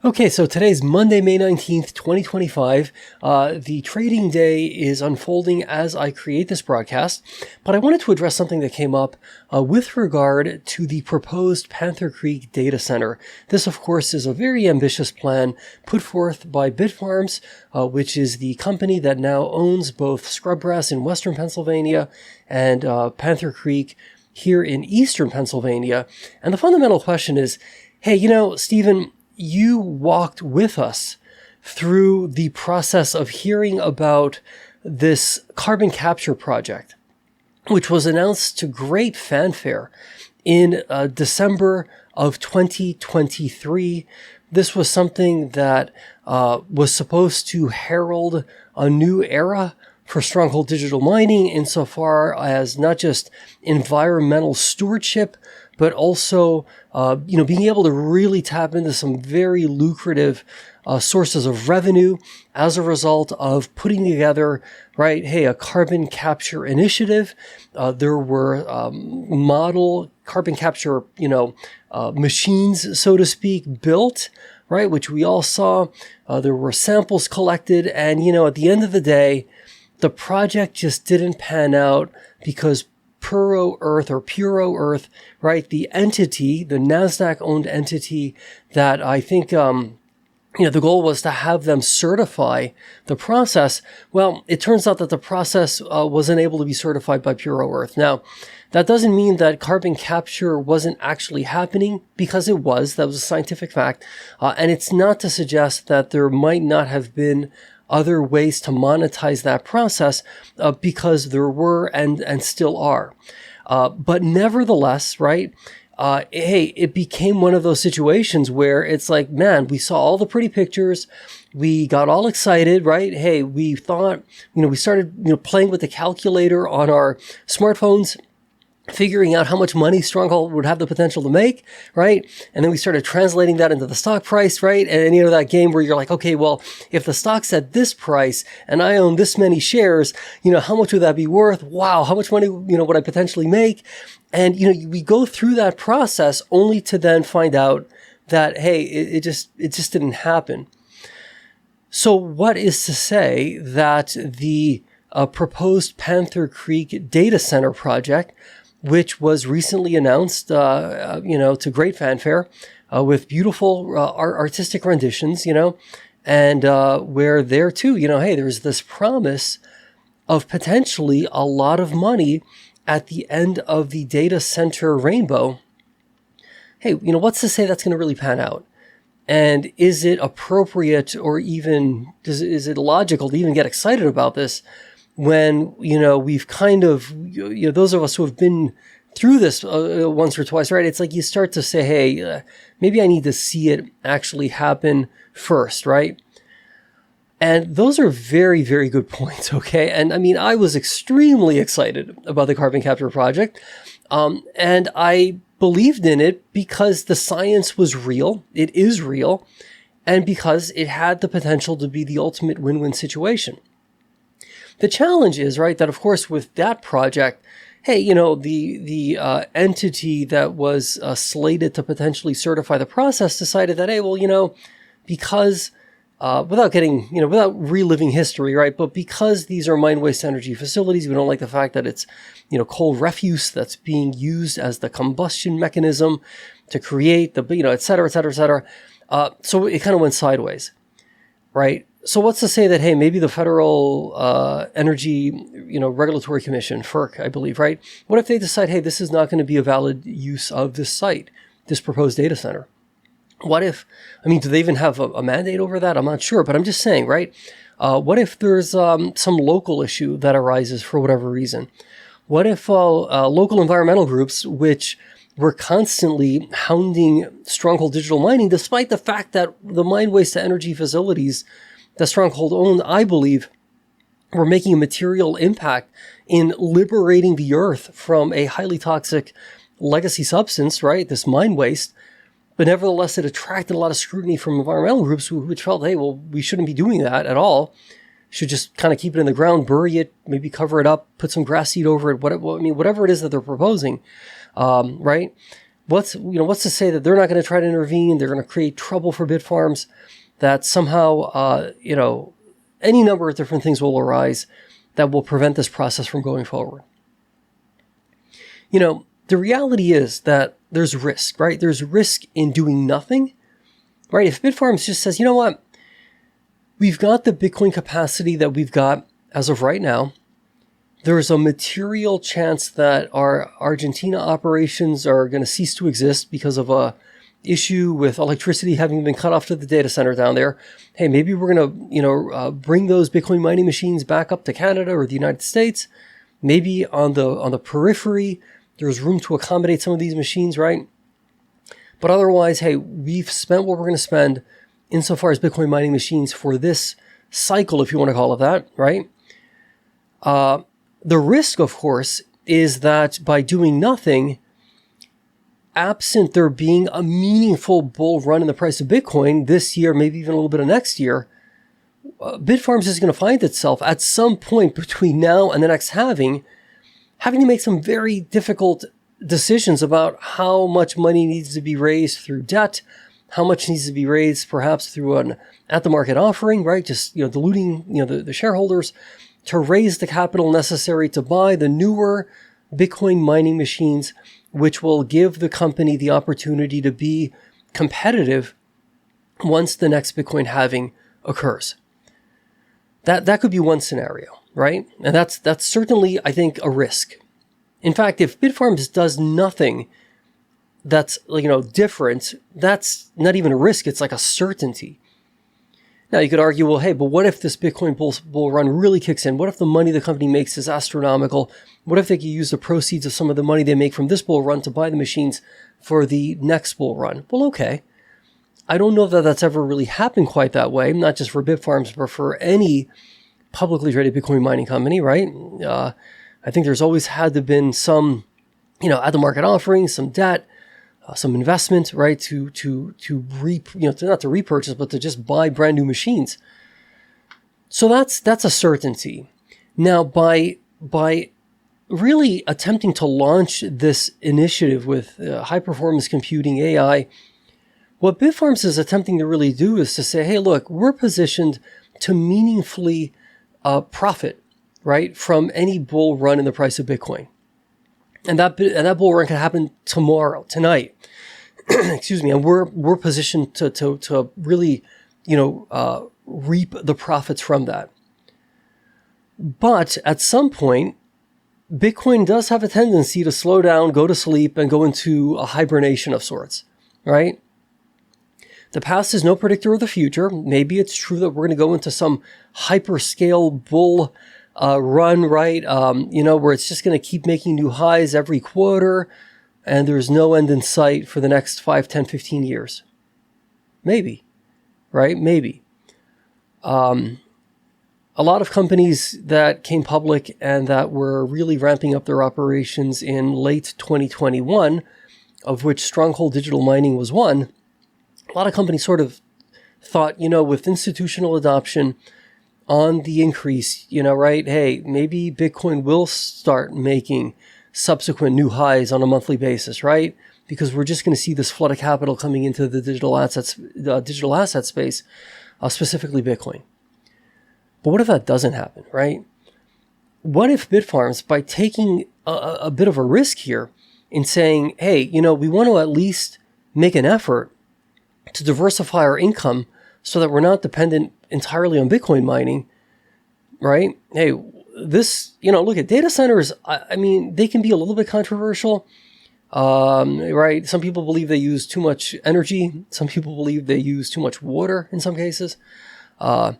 Okay, so today's Monday, May 19th, 2025. The trading day is unfolding as I create this broadcast, but I wanted to address something that came up with regard to the proposed Panther Creek Data Center. This, of course, is a very ambitious plan put forth by Bitfarms, which is the company that now owns both Scrubgrass in western Pennsylvania and Panther Creek here in eastern Pennsylvania. And the fundamental question is, hey, Stephen, you walked with us through the process of hearing about this carbon capture project, which was announced to great fanfare in December of 2023. This was something that was supposed to herald a new era for Stronghold Digital Mining insofar as not just environmental stewardship, but also, being able to really tap into some very lucrative sources of revenue as a result of putting together, right, hey, a carbon capture initiative. There were model carbon capture, machines, so to speak, built, right, which we all saw. There were samples collected. And, at the end of the day, the project just didn't pan out because Puro Earth, right? The entity, the NASDAQ-owned entity that I think, the goal was to have them certify the process. Well, it turns out that the process wasn't able to be certified by Puro Earth. Now, that doesn't mean that carbon capture wasn't actually happening, because it was. That was a scientific fact. And it's not to suggest that there might not have been other ways to monetize that process, because there were and still are. But nevertheless, right, hey, it became one of those situations where it's like, man, we saw all the pretty pictures. We got all excited, right? Hey, we thought, we started, playing with the calculator on our smartphones, figuring out how much money Stronghold would have the potential to make, right? And then we started translating that into the stock price, right? And that game where you're like, okay, well, if the stock's at this price and I own this many shares, how much would that be worth? Wow, how much money, would I potentially make? And, we go through that process only to then find out that, hey, it just didn't happen. So what is to say that the proposed Panther Creek Data Center project, which was recently announced, to great fanfare, with beautiful artistic renditions, and where there too, hey, there's this promise of potentially a lot of money at the end of the data center rainbow. Hey, what's to say that's going to really pan out? And is it appropriate, or even is it logical to even get excited about this when, we've kind of, those of us who have been through this once or twice, right? It's like you start to say, hey, maybe I need to see it actually happen first, right? And those are very, very good points, okay? And I was extremely excited about the carbon capture project. And I believed in it because the science was real. It is real. And because it had the potential to be the ultimate win-win situation. The challenge is, right, that of course with that project, hey, the entity that was slated to potentially certify the process decided that, hey, well, because without reliving history, right, but because these are mine waste energy facilities, we don't like the fact that it's, coal refuse that's being used as the combustion mechanism to create the, et cetera, et cetera, et cetera. So it kind of went sideways, right? So what's to say that, hey, maybe the Federal Energy, Regulatory Commission, FERC, I believe, right? What if they decide, hey, this is not going to be a valid use of this site, this proposed data center? What if, do they even have a mandate over that? I'm not sure, but I'm just saying, right? What if there's some local issue that arises for whatever reason? What if local environmental groups, which were constantly hounding Stronghold Digital Mining, despite the fact that the mine waste to energy facilities that Stronghold owned, I believe, were making a material impact in liberating the earth from a highly toxic legacy substance, right? This mine waste. But nevertheless, it attracted a lot of scrutiny from environmental groups which felt, hey, well, we shouldn't be doing that at all. Should just kind of keep it in the ground, bury it, maybe cover it up, put some grass seed over it, whatever it is that they're proposing, right? what's to say that they're not going to try to intervene? They're going to create trouble for Bitfarms, that somehow, any number of different things will arise that will prevent this process from going forward. The reality is that there's risk, right? There's risk in doing nothing, right? If Bitfarms just says, you know what, we've got the Bitcoin capacity that we've got as of right now, there's a material chance that our Argentina operations are going to cease to exist because of a issue with electricity having been cut off to the data center down there. Hey, maybe we're going to, bring those Bitcoin mining machines back up to Canada or the United States. Maybe on the periphery, there's room to accommodate some of these machines, right? But otherwise, hey, we've spent what we're going to spend insofar as Bitcoin mining machines for this cycle, if you want to call it that, right? The risk, of course, is that by doing nothing, absent there being a meaningful bull run in the price of Bitcoin this year, maybe even a little bit of next year, Bitfarms is going to find itself at some point between now and the next halving, having to make some very difficult decisions about how much money needs to be raised through debt, how much needs to be raised perhaps through an at-the-market offering, right? Just diluting the shareholders to raise the capital necessary to buy the newer Bitcoin mining machines, which will give the company the opportunity to be competitive once the next Bitcoin halving occurs. That could be one scenario, right? And that's certainly, I think, a risk. In fact, if Bitfarms does nothing that's different, that's not even a risk, it's like a certainty. Now, you could argue, well, hey, but what if this Bitcoin bull run really kicks in? What if the money the company makes is astronomical? What if they could use the proceeds of some of the money they make from this bull run to buy the machines for the next bull run? Well, okay. I don't know that that's ever really happened quite that way, not just for Bitfarms, but for any publicly traded Bitcoin mining company, right? I think there's always had to been some, at-the-market offering, some debt, some investment, right, to not to repurchase, but to just buy brand new machines. So that's a certainty. Now, by really attempting to launch this initiative with high performance computing, AI, what Bitfarms is attempting to really do is to say, hey, look, we're positioned to meaningfully profit, right, from any bull run in the price of Bitcoin. And that bull run can happen tomorrow, tonight. Excuse me. And we're positioned to really, reap the profits from that. But at some point, Bitcoin does have a tendency to slow down, go to sleep, and go into a hibernation of sorts, right? The past is no predictor of the future. Maybe it's true that we're going to go into some hyperscale bull run, right? Where it's just going to keep making new highs every quarter, and there's no end in sight for the next 5, 10, 15 years. Maybe, right? Maybe. A lot of companies that came public and that were really ramping up their operations in late 2021, of which Stronghold Digital Mining was one, a lot of companies sort of thought, with institutional adoption on the increase, right? Hey, maybe Bitcoin will start making subsequent new highs on a monthly basis, right? Because we're just going to see this flood of capital coming into the digital asset space, specifically Bitcoin. But what if that doesn't happen, right? What if Bitfarms, by taking a bit of a risk here in saying, hey, we want to at least make an effort to diversify our income so that we're not dependent entirely on Bitcoin mining, right? Hey, look at data centers. I mean, they can be a little bit controversial, right? Some people believe they use too much energy. Some people believe they use too much water in some cases. And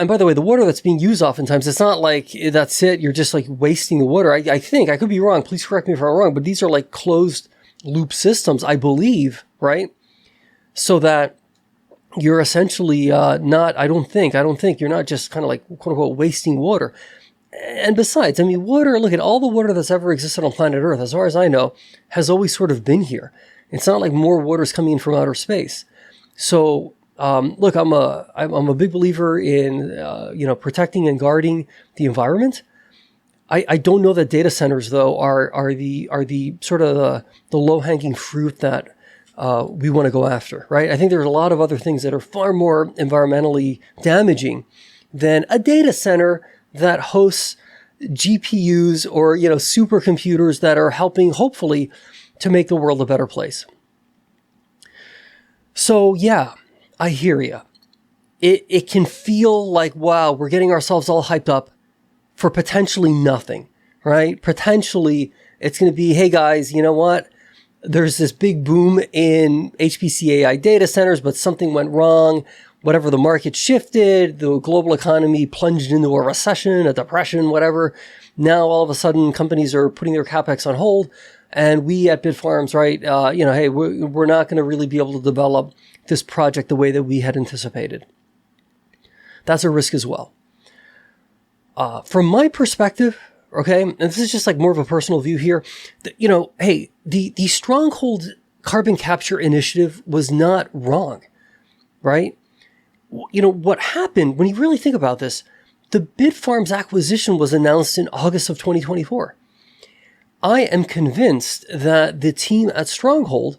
by the way, the water that's being used oftentimes, it's not like that's it. You're just like wasting the water. I think, I could be wrong. Please correct me if I'm wrong, but these are like closed loop systems, I believe, right? So that you're essentially I don't think you're not just kind of like, quote unquote, wasting water. And besides, I mean, water, look at all the water that's ever existed on planet Earth, as far as I know, has always sort of been here. It's not like more water is coming in from outer space. So, look, I'm a big believer in, protecting and guarding the environment. I don't know that data centers though are the sort of the low hanging fruit that we want to go after, right? I think there's a lot of other things that are far more environmentally damaging than a data center that hosts GPUs or, supercomputers that are helping, hopefully, to make the world a better place. So, yeah, I hear you. It can feel like, wow, we're getting ourselves all hyped up for potentially nothing, right? Potentially, it's going to be, hey, guys, you know what? There's this big boom in HPC AI data centers, but something went wrong. Whatever, the market shifted, the global economy plunged into a recession, a depression, whatever. Now, all of a sudden, companies are putting their CapEx on hold. And we at Bitfarms, right, hey, we're not going to really be able to develop this project the way that we had anticipated. That's a risk as well. From my perspective, okay, and this is just like more of a personal view here, hey, the Stronghold carbon capture initiative was not wrong, right? What happened, when you really think about this, the Bitfarms acquisition was announced in August of 2024. I am convinced that the team at Stronghold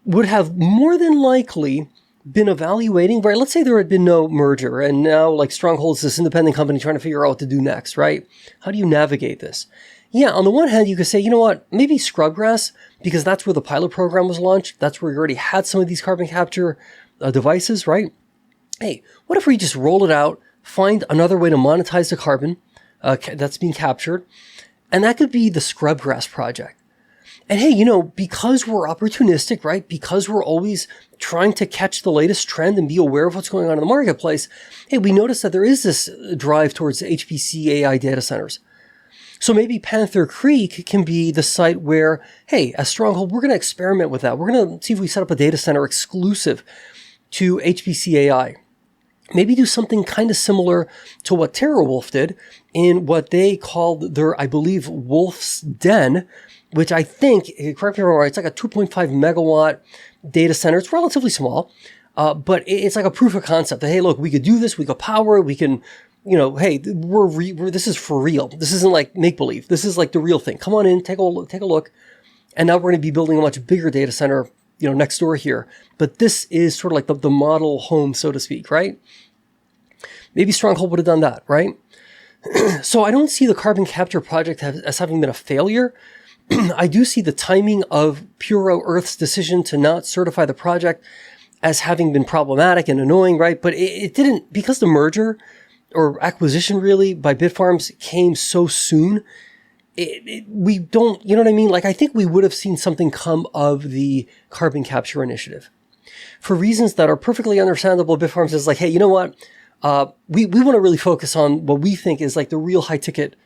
would have more than likely been evaluating, right? Let's say there had been no merger and now like Stronghold's this independent company trying to figure out what to do next, right? How do you navigate this? Yeah, on the one hand, you could say, you know what, maybe scrubgrass, because that's where the pilot program was launched. That's where you already had some of these carbon capture devices, right? Hey, what if we just roll it out, find another way to monetize the carbon that's being captured, and that could be the scrubgrass project. And hey, because we're opportunistic, right? Because we're always trying to catch the latest trend and be aware of what's going on in the marketplace, hey, we notice that there is this drive towards HPC AI data centers. So maybe Panther Creek can be the site where, hey, as Stronghold, we're going to experiment with that. We're going to see if we set up a data center exclusive to HPC AI. Maybe do something kind of similar to what TeraWulf did in what they called their, I believe, Wolf's Den, which I think, correct me if I'm wrong, it's like a 2.5 megawatt data center. It's relatively small, but it's like a proof of concept that, hey, look, we could do this, we could power it, we can, hey, this is for real. This isn't like make-believe. This is like the real thing. Come on in, take a look. And now we're going to be building a much bigger data center, next door here. But this is sort of like the model home, so to speak, right? Maybe Stronghold would have done that, right? So I don't see the carbon capture project as having been a failure. I do see the timing of Puro Earth's decision to not certify the project as having been problematic and annoying, right? But it didn't, because the merger or acquisition really by Bitfarms came so soon, we don't, you know what I mean? Like, I think we would have seen something come of the carbon capture initiative. For reasons that are perfectly understandable, Bitfarms is like, hey, you know what? We want to really focus on what we think is like the real high ticket,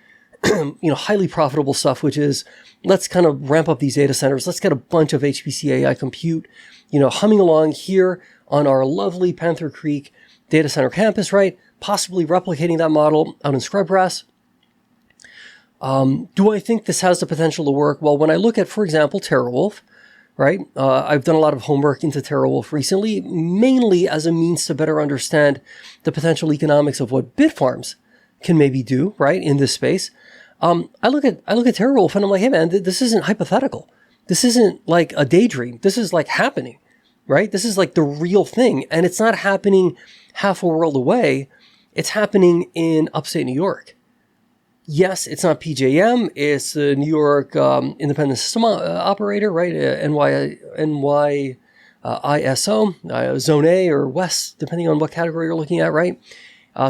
highly profitable stuff, which is let's kind of ramp up these data centers. Let's get a bunch of HPC AI compute, humming along here on our lovely Panther Creek data center campus, right? Possibly replicating that model out in Scrubgrass. Do I think this has the potential to work? Well, when I look at, for example, TeraWulf, right? I've done a lot of homework into TeraWulf recently, mainly as a means to better understand the potential economics of what Bitfarms can maybe do, right, in this space. I look at TeraWulf and I'm like, hey man, this isn't hypothetical. This isn't like a daydream. This is like happening, right? This is like the real thing. And it's not happening half a world away. It's happening in upstate New York. Yes, it's not PJM. It's the New York Independent System Operator, right? NYISO, Zone A or West, depending on what category you're looking at, right?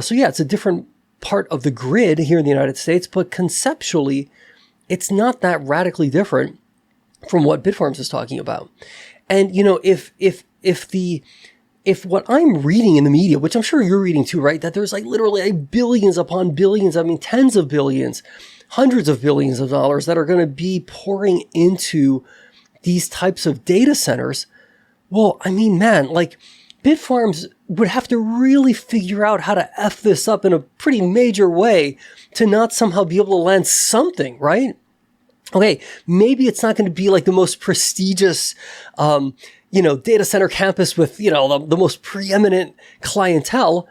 So yeah, it's a different part of the grid here in the United States, but conceptually, it's not that radically different from what Bitfarms is talking about. And if what I'm reading in the media, which I'm sure you're reading too, right, that there's like literally like billions upon billions, I mean, tens of billions, hundreds of billions of dollars that are going to be pouring into these types of data centers. Well, I mean, man, like Bitfarms would have to really figure out how to F this up in a pretty major way to not somehow be able to land something, right? Okay, maybe it's not going to be like the most prestigious, data center campus with, the most preeminent clientele.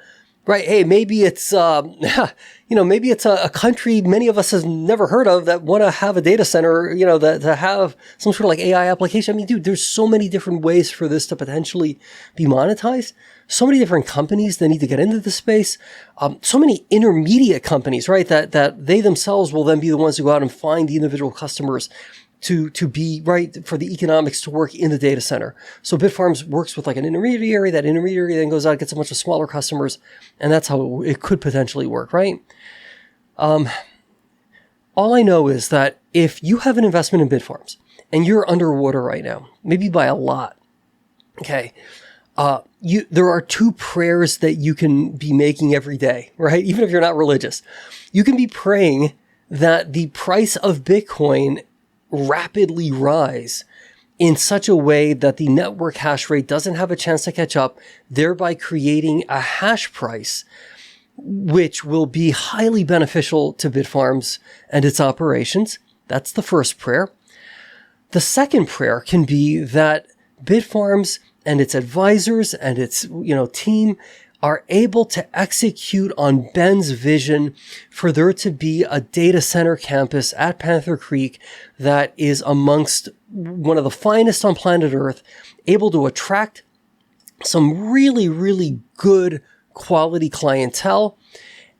Right. Hey, maybe it's, maybe it's a country many of us have never heard of that want to have a data center, that to have some sort of like AI application. I mean, dude, there's so many different ways for this to potentially be monetized. So many different companies that need to get into the space. So many intermediate companies, right? That they themselves will then be the ones who go out and find the individual customers to be right for the economics to work in the data center. So Bitfarms works with like an intermediary. That intermediary then goes out, gets a bunch of smaller customers, and that's how it could potentially work, right? All I know is that if you have an investment in Bitfarms and you're underwater right now, maybe by a lot, okay, there are two prayers that you can be making every day, right? Even if you're not religious, you can be praying that the price of Bitcoin rapidly rise in such a way that the network hash rate doesn't have a chance to catch up, thereby creating a hash price, which will be highly beneficial to Bitfarms and its operations. That's the first prayer. The second prayer can be that Bitfarms and its advisors and its, team are able to execute on Ben's vision for there to be a data center campus at Panther Creek that is amongst one of the finest on planet Earth, able to attract some really, really good quality clientele,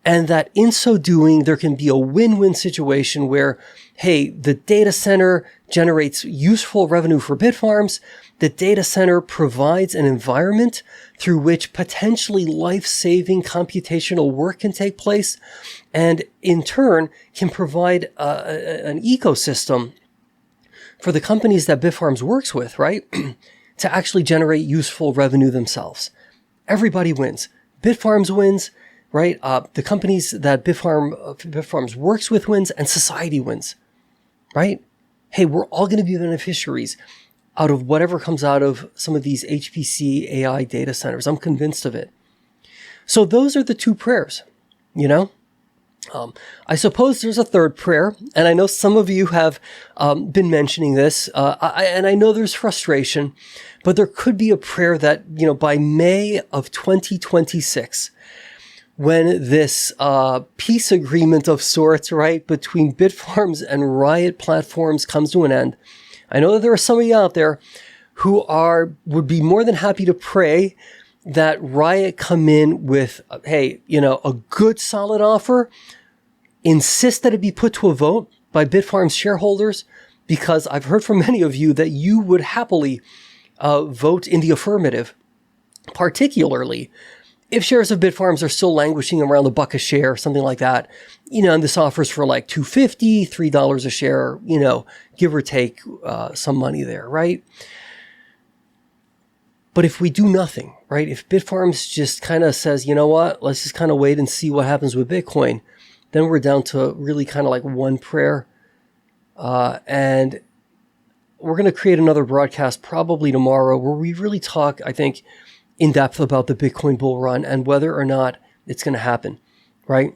and that in so doing, there can be a win-win situation where, hey, the data center generates useful revenue for Bitfarms. The data center provides an environment through which potentially life-saving computational work can take place, and in turn can provide an ecosystem for the companies that Bitfarms works with, right, to actually generate useful revenue themselves. Everybody wins. Bitfarms wins, right? The companies that Bitfarms works with wins, and society wins, right? Hey, we're all going to be beneficiaries out of whatever comes out of some of these HPC AI data centers. I'm convinced of it. So those are the two prayers, I suppose there's a third prayer, and I know some of you have been mentioning this, and I know there's frustration, but there could be a prayer that, by May of 2026, when this peace agreement of sorts, right, between Bitfarms and Riot Platforms comes to an end, I know that there are some of you out there who would be more than happy to pray that Riot come in with, hey, a good solid offer, insist that it be put to a vote by Bitfarms shareholders, because I've heard from many of you that you would happily vote in the affirmative, particularly if shares of Bitfarms are still languishing around $1 a share, something like that, and this offers for like $2.50, $3 a share, give or take some money there, right? But if we do nothing, right? If Bitfarms just kind of says, you know what, let's just kind of wait and see what happens with Bitcoin, then we're down to really kind of like one prayer. And we're going to create another broadcast probably tomorrow where we really talk, I think, in depth about the Bitcoin bull run and whether or not it's going to happen, right?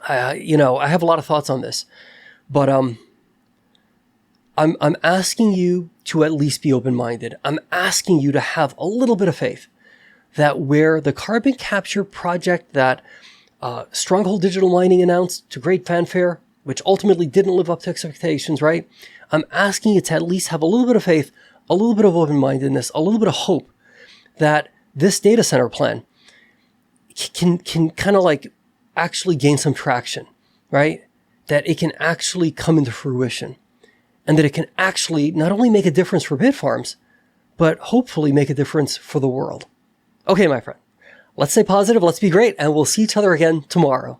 I have a lot of thoughts on this, but I'm asking you to at least be open-minded. I'm asking you to have a little bit of faith that where the carbon capture project that Stronghold Digital Mining announced to great fanfare, which ultimately didn't live up to expectations, right? I'm asking you to at least have a little bit of faith, a little bit of open-mindedness, a little bit of hope that this data center plan can kind of like actually gain some traction, right? That it can actually come into fruition, and that it can actually not only make a difference for Bitfarms, but hopefully make a difference for the world. Okay, my friend, let's stay positive, let's be great, and we'll see each other again tomorrow.